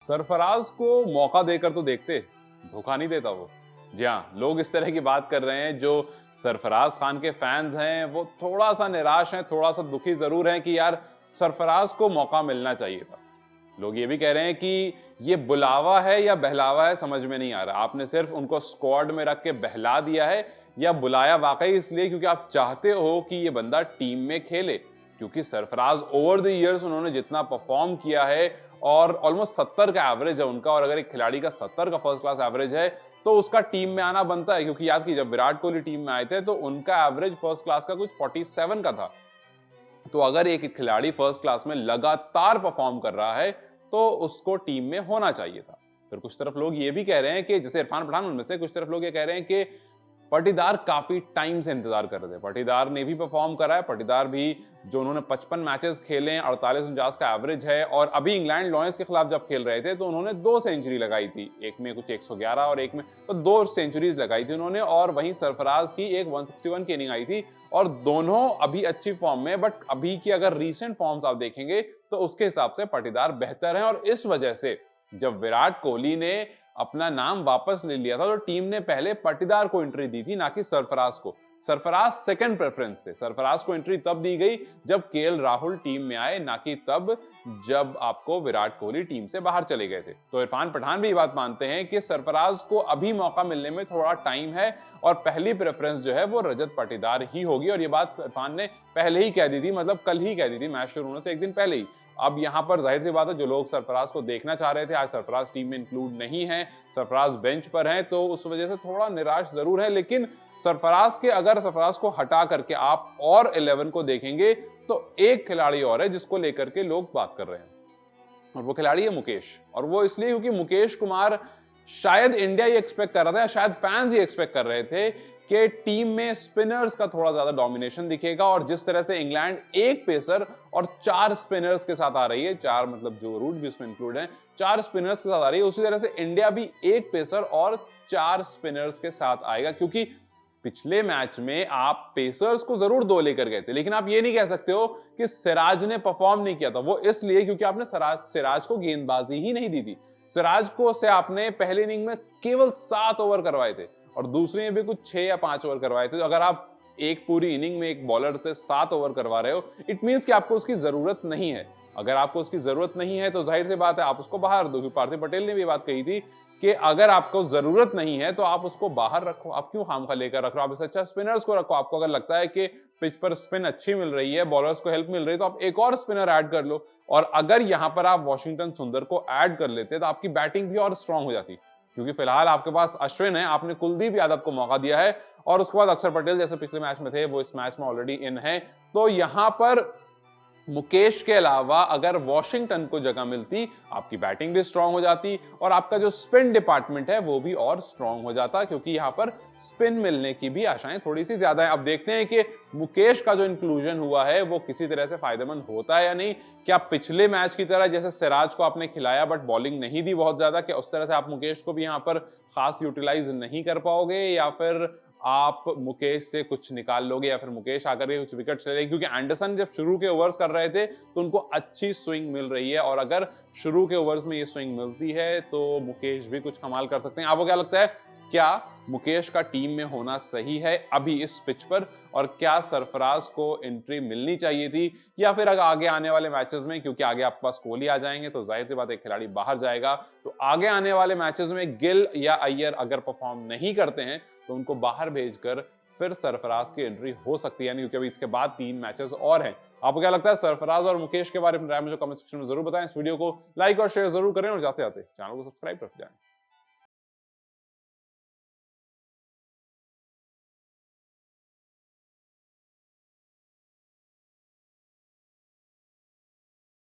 सरफराज को मौका देकर तो देखते, धोखा नहीं देता वो। जी हाँ, लोग इस तरह की बात कर रहे हैं। जो सरफराज खान के फैंस हैं वो थोड़ा सा निराश हैं, थोड़ा सा दुखी जरूर हैं कि यार सरफराज को मौका मिलना चाहिए था। लोग ये भी कह रहे हैं कि ये बुलावा है या बहलावा है, समझ में नहीं आ रहा। आपने सिर्फ उनको स्क्वाड में रख के बहला दिया है या बुलाया वाकई इसलिए क्योंकि आप चाहते हो कि ये बंदा टीम में खेले। क्योंकि सरफराज ओवर द इयर्स उन्होंने जितना परफॉर्म किया है और ऑलमोस्ट 70 का एवरेज है उनका, और अगर एक खिलाड़ी का 70 का फर्स्ट क्लास एवरेज है तो उसका टीम में आना बनता है। क्योंकि याद कीजिए जब विराट कोहली टीम में आए थे तो उनका एवरेज फर्स्ट क्लास का कुछ 47 का था। तो अगर एक खिलाड़ी फर्स्ट क्लास में लगातार परफॉर्म कर रहा है तो उसको टीम में होना चाहिए था। फिर कुछ तरफ लोग ये भी कह रहे हैं कि जैसे इरफान पठान उनमें से, कुछ तरफ लोग ये कह रहे हैं कि पाटीदार काफी टाइम से इंतजार कर रहे थे। पाटीदार ने भी परफॉर्म करा है। पाटीदार भी जो उन्होंने 55 मैचेस खेले हैं, 48-49 का एवरेज है, और अभी इंग्लैंड लॉयंस के खिलाफ जब खेल रहे थे तो उन्होंने 2 सेंचुरी लगाई थी, एक में कुछ 111 और एक में तो 2 सेंचुरीज लगाई थी उन्होंने। और वहीं सरफराज की एक 161 की इनिंग आई थी, और दोनों अभी अच्छी फॉर्म में। बट अभी की अगर रीसेंट फॉर्म्स आप देखेंगे तो उसके हिसाब से पाटीदार बेहतर है। और इस वजह से जब विराट कोहली ने अपना नाम वापस ले लिया था तो टीम ने पहले पाटीदार को एंट्री दी थी, ना कि सरफराज को। सरफराज सेकंड प्रेफरेंस थे। सरफराज को एंट्री तब दी गई जब केएल राहुल टीम में आए, ना कि तब जब आपको विराट कोहली टीम से बाहर चले गए थे। तो इरफान पठान भी ये बात मानते हैं कि सरफराज को अभी मौका मिलने में थोड़ा टाइम है और पहली प्रेफरेंस जो है वो रजत पाटीदार ही होगी। और ये बात इरफान ने पहले ही कह दी थी, मतलब कल ही कह दी थी, मैच शुरू होने से एक दिन पहले ही। अब यहां पर जाहिर सी बात है जो लोग सरफराज को देखना चाह रहे थे, आज सरफराज टीम में इंक्लूड नहीं है, सरफराज बेंच पर हैं, तो उस वजह से थोड़ा निराश जरूर है। लेकिन अगर सरफराज को हटा करके आप और 11 को देखेंगे तो एक खिलाड़ी और है जिसको लेकर के लोग बात कर रहे हैं, और वो खिलाड़ी है मुकेश। और वो इसलिए क्योंकि मुकेश कुमार, शायद इंडिया ये एक्सपेक्ट कर रहा था या शायद फैंस ये एक्सपेक्ट कर रहे थे कि टीम में स्पिनर्स का थोड़ा ज्यादा डोमिनेशन दिखेगा। और जिस तरह से इंग्लैंड एक पेसर और 4 स्पिनर्स के साथ आ रही है, 4 मतलब जो रूट भी उसमें इंक्लूड है, 4 स्पिनर्स के साथ आ रही है, उसी तरह से इंडिया भी एक पेसर और 4 स्पिनर्स के साथ आएगा। क्योंकि पिछले मैच में आप पेसर्स को जरूर 2 लेकर गए थे, लेकिन आप ये नहीं कह सकते हो कि सिराज ने परफॉर्म नहीं किया था। वो इसलिए क्योंकि आपने सिराज को गेंदबाजी ही नहीं दी थी। सिराज को से आपने पहले इनिंग में केवल 7 ओवर करवाए थे और दूसरी में भी कुछ 6 या 5 ओवर करवाए थे। तो अगर आप एक पूरी इनिंग में एक बॉलर से 7 ओवर करवा रहे हो, इट मींस कि आपको उसकी जरूरत नहीं है। अगर आपको उसकी जरूरत नहीं है तो जाहिर सी बात है आप उसको बाहर दो। क्योंकि पार्थिव पटेल ने भी बात कही थी कि अगर आपको जरूरत नहीं है तो आप उसको बाहर रखो। आप क्यों खामखा लेकर रख रहे हो? आप इससे अच्छा स्पिनर्स को रखो। आपको अगर लगता है कि पिच पर स्पिन अच्छी मिल रही है, बॉलर्स को हेल्प मिल रही है, तो आप एक और स्पिनर ऐड कर लो। और अगर यहां पर आप वॉशिंगटन सुंदर को ऐड कर लेते तो आपकी बैटिंग भी और स्ट्रांग हो जाती। क्योंकि फिलहाल आपके पास अश्विन है, आपने कुलदीप यादव को मौका दिया है, और उसके बाद अक्षर पटेल जैसे पिछले मैच में थे वो इस मैच में ऑलरेडी इन है। तो यहां पर मुकेश के अलावा अगर वॉशिंगटन को जगह मिलती, आपकी बैटिंग भी स्ट्रांग हो जाती और आपका जो स्पिन डिपार्टमेंट है वो भी और स्ट्रांग हो जाता। क्योंकि यहां पर स्पिन मिलने की भी आशाएं थोड़ी सी ज्यादा है। अब देखते हैं कि मुकेश का जो इंक्लूजन हुआ है वो किसी तरह से फायदेमंद होता है या नहीं। क्या पिछले मैच की तरह जैसे सिराज को आपने खिलाया बट बॉलिंग नहीं दी बहुत ज्यादा, क्या उस तरह से आप मुकेश को भी यहां पर खास यूटिलाइज नहीं कर पाओगे, या फिर आप मुकेश से कुछ निकाल लोगे, या फिर मुकेश आकर के कुछ विकेट ले लेंगे? क्योंकि एंडरसन जब शुरू के ओवर्स कर रहे थे तो उनको अच्छी स्विंग मिल रही है, और अगर शुरू के ओवर्स में ये स्विंग मिलती है तो मुकेश भी कुछ कमाल कर सकते हैं। आपको क्या लगता है, क्या मुकेश का टीम में होना सही है अभी इस पिच पर, और क्या सरफराज को एंट्री मिलनी चाहिए थी, या फिर अगर आगे आने वाले मैचेस में, क्योंकि आगे आपके पास कोहली आ जाएंगे तो जाहिर सी बात है एक खिलाड़ी बाहर जाएगा, तो आगे आने वाले मैचेस में गिल या अय्यर अगर परफॉर्म नहीं करते हैं तो उनको बाहर भेजकर फिर सरफराज की एंट्री हो सकती है? क्योंकि अभी इसके बाद 3 मैचेस और हैं। आपको क्या लगता है सरफराज और मुकेश के बारे में राय मुझे कमेंट सेक्शन में जरूर बताएं। इस वीडियो को लाइक और शेयर जरूर करें, और जाते जाते चैनल को सब्सक्राइब करते जाएं।